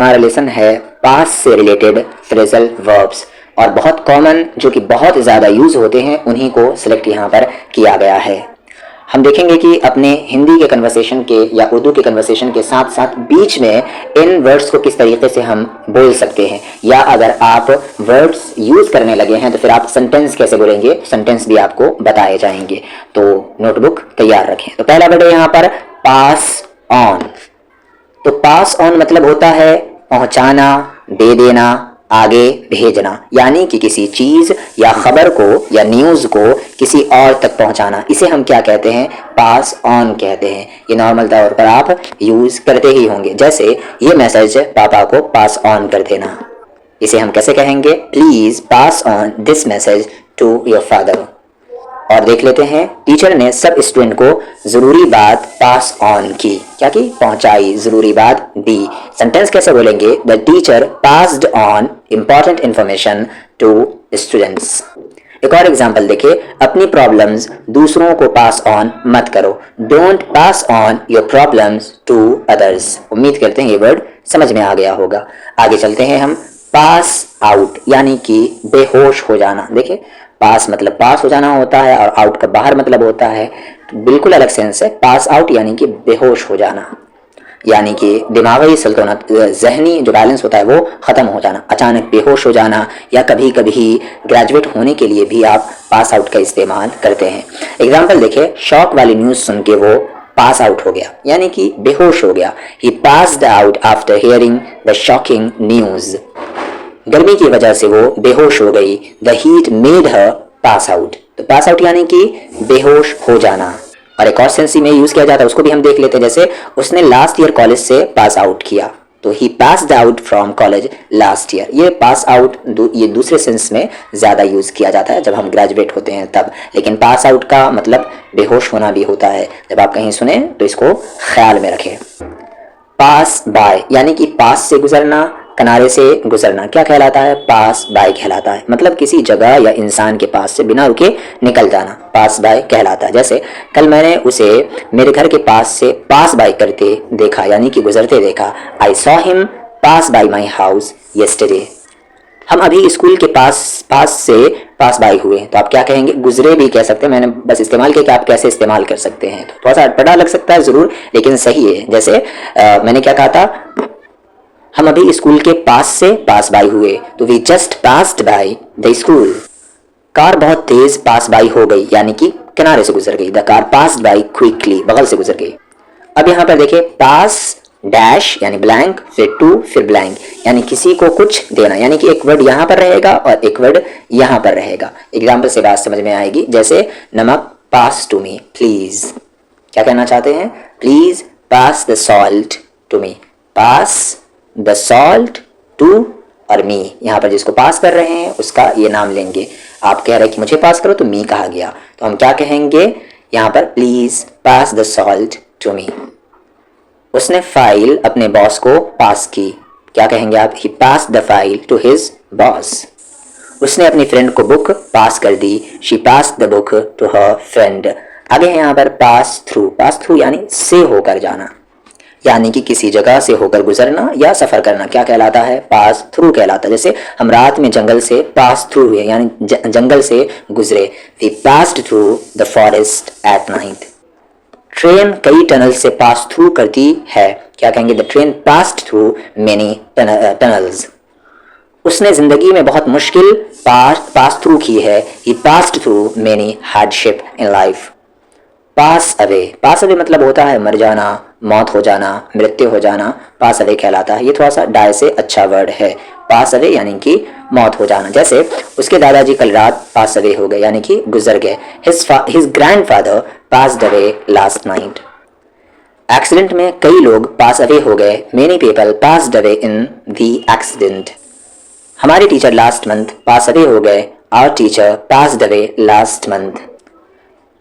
हमारा लेसन है पास्ट से रिलेटेड फ्रेजल वर्ब्स, और बहुत कॉमन जो कि बहुत ज़्यादा यूज़ होते हैं उन्हीं को सिलेक्ट यहाँ पर किया गया है। हम देखेंगे कि अपने हिंदी के कन्वर्सेशन के या उर्दू के कन्वर्सेशन के साथ साथ बीच में इन वर्ड्स को किस तरीके से हम बोल सकते हैं, या अगर आप वर्ड्स यूज़ करने लगे हैं तो फिर आप सेंटेंस कैसे बोलेंगे, सेंटेंस भी आपको बताए जाएंगे। तो नोटबुक तैयार रखें। तो पहला वर्ड है यहाँ पर पास ऑन। तो पास ऑन मतलब होता है पहुंचाना, दे देना, आगे भेजना, यानी कि किसी चीज या खबर को या न्यूज को किसी और तक पहुंचाना, इसे हम क्या कहते हैं, पास ऑन कहते हैं। ये नॉर्मल तौर पर आप यूज करते ही होंगे, जैसे ये मैसेज पापा को पास ऑन कर देना, इसे हम कैसे कहेंगे, please pass on this message to your father. और देख लेते हैं, टीचर ने सब स्टूडेंट को जरूरी बात पास ऑन की, क्या की, पहुंचाई, जरूरी बात दी। सेंटेंस कैसे बोलेंगे, the teacher passed on important information to students. एक और एग्जांपल देखिए, अपनी प्रॉब्लम्स दूसरों को पास ऑन मत करो, don't pass on your problems to others. उम्मीद करते हैं ये वर्ड समझ में आ गया होगा। आगे चलते हैं हम, पास आउट यानी कि बेहोश हो जाना। देखिए, पास मतलब पास हो जाना होता है और आउट का बाहर मतलब होता है, तो बिल्कुल अलग सेंस है। पास आउट यानी कि बेहोश हो जाना, यानी कि दिमागी सल्तनत, जहनी जो बैलेंस होता है वो खत्म हो जाना, अचानक बेहोश हो जाना, या कभी कभी ग्रेजुएट होने के लिए भी आप पास आउट का इस्तेमाल करते हैं। एग्जाम्पल देखिए, शॉक वाली न्यूज सुन के वो पास आउट हो गया, यानी कि बेहोश हो गया। He passed out after hearing the shocking news. गर्मी की वजह से वो बेहोश हो गई, the heat made her pass out. तो पास आउट यानी कि बेहोश हो जाना। और एक और सेंस में यूज किया जाता है, उसको भी हम देख लेते हैं, जैसे उसने लास्ट ईयर कॉलेज से पास आउट किया, तो he passed out from college last year. ये पास आउट ये दूसरे सेंस में ज्यादा यूज किया जाता है जब हम ग्रेजुएट होते हैं तब, लेकिन पास आउट का मतलब बेहोश होना भी होता है। जब आप कहीं सुने तो इसको ख्याल में रखें। पास बाय यानी कि पास से गुजरना, किनारे से गुजरना, क्या कहलाता है, पास बाय कहलाता है। मतलब किसी जगह या इंसान के पास से बिना रुके निकल जाना, पास बाय कहलाता है। जैसे कल मैंने उसे मेरे घर के पास से पास बाय करते देखा, यानी कि गुजरते देखा। I saw him pass bye my house yesterday. हम अभी स्कूल के पास से पास बाय हुए, तो आप क्या कहेंगे, गुजरे भी कह सकते हैं। मैंने बस इस्तेमाल किया कि आप कैसे इस्तेमाल कर सकते हैं, तो थोड़ा सा अटपटा लग सकता है जरूर, लेकिन सही है। जैसे मैंने क्या कहा था, हम अभी स्कूल के पास से पास बाय हुए, तो we just passed by the school. Car बहुत तेज पास बाय हो गई, यानी कि किनारे से गुजर गई। The car passed by quickly, बगल से गुजर गई। अब यहाँ पर देखिए, पास डैश यानी ब्लैंक, फिर टू, फिर ब्लैंक, यानी किसी को कुछ देना, यानी कि एक वर्ड यहाँ पर रहेगा और एक वर्ड यहाँ पर रहेगा। एग्जाम्पल से बात समझ में आएगी, जैसे नमक पास टू मी प्लीज। क्या कहना चाहते हैं, please pass the salt to me. Pass the salt to और मी, यहाँ पर जिसको पास कर रहे हैं उसका ये नाम लेंगे। आप कह रहे हैं कि मुझे पास करो, तो मी कहा गया, तो हम क्या कहेंगे यहाँ पर, please pass the salt to me. उसने फाइल अपने बॉस को पास की, क्या कहेंगे आप, he pass the file to his boss. उसने अपनी फ्रेंड को बुक पास कर दी, she pass the book to her friend. आगे है यहाँ पर पास थ्रू यानी से होकर जाना, यानी कि किसी जगह से होकर गुजरना या सफर करना, क्या कहलाता है, पास थ्रू कहलाता है। जैसे हम रात में जंगल से पास थ्रू हुए, यानी जंगल से गुजरे, we passed through the forest at night. Train कई टनल से पास थ्रू करती है, क्या कहेंगे, the train passed through many tunnels. उसने जिंदगी में बहुत मुश्किल पास थ्रू की है, he passed through many hardship in life. Pass away मतलब होता है मर जाना, मौत हो जाना, मृत्यु हो जाना, पास अवे कहलाता है। ये थोड़ा सा डाय से अच्छा वर्ड है, पास अवे यानी कि मौत हो जाना। जैसे उसके दादाजी कल रात पास अवे हो गए, यानी कि गुजर गए। His grandfather passed away last night. Accident में कई लोग पास अवे हो गए, many people passed away in the accident. हमारे teacher last month pass away हो गए, our teacher passed away last month.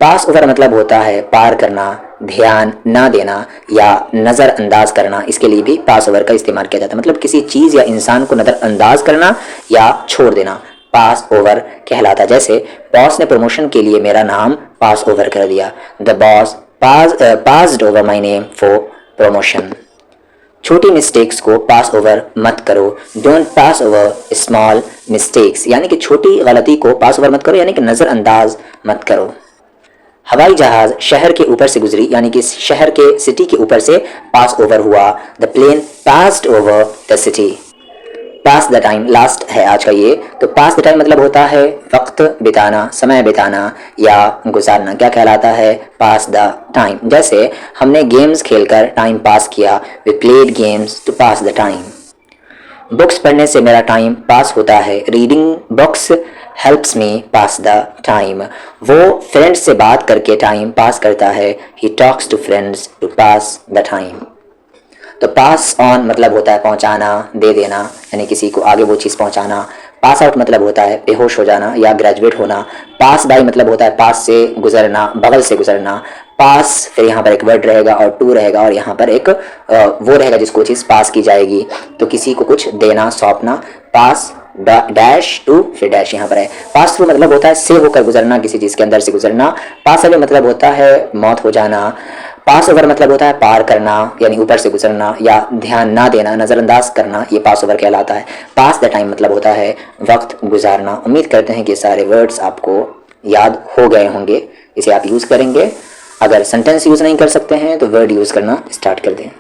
Pass over मतलब होता है पार करना, ध्यान ना देना या नज़रअंदाज करना। इसके लिए भी पास ओवर का इस्तेमाल किया जाता है, मतलब किसी चीज़ या इंसान को नज़रअंदाज करना या छोड़ देना, पास ओवर कहलाता है। जैसे बॉस ने प्रमोशन के लिए मेरा नाम पास ओवर कर दिया, the boss passed over my name for promotion. छोटी मिस्टेक्स को पास ओवर मत करो, don't pass over small mistakes, यानी कि छोटी गलती को पास ओवर मत करो, यानी कि नज़रअंदाज मत करो। हवाई जहाज शहर के ऊपर से गुजरी, यानी कि शहर के सिटी के ऊपर से पास ओवर हुआ, the plane passed over the city. Pass the time last है आज का ये, तो पास द टाइम मतलब होता है वक्त बिताना, समय बिताना या गुजारना। क्या कहलाता है? Pass the time. जैसे हमने गेम्स खेलकर टाइम पास किया, we played games to pass the time. Books पढ़ने से मेरा टाइम पास होता है, reading books helps me pass the time. वो फ्रेंड्स से बात करके टाइम पास करता है, he talks to friends to pass the time. तो पास ऑन मतलब होता है पहुंचाना, दे देना, यानी किसी को आगे वो चीज़ पहुंचाना। पास आउट मतलब होता है बेहोश हो जाना या ग्रेजुएट होना। पास बाय मतलब होता है पास से गुजरना, बगल से गुजरना। पास फिर यहाँ पर एक वर्ड रहेगा और टू रहेगा और यहाँ पर एक वो रहेगा जिसको चीज़ पास की जाएगी, तो किसी को कुछ देना, सौंपना। पास डैश टू फिर डैश यहाँ पर है। पास थ्रू मतलब होता है से होकर गुजरना, किसी चीज़ के अंदर से गुजरना। पास अवे मतलब होता है मौत हो जाना। पास ओवर मतलब होता है पार करना, यानी ऊपर से गुजरना या ध्यान ना देना, नज़रअंदाज करना, ये पास ओवर कहलाता है। पास द टाइम मतलब होता है वक्त गुजारना। उम्मीद करते हैं कि सारे वर्ड्स आपको याद हो गए होंगे, इसे आप यूज़ करेंगे। अगर सेंटेंस यूज़ नहीं कर सकते हैं तो वर्ड यूज़ करना स्टार्ट कर दें।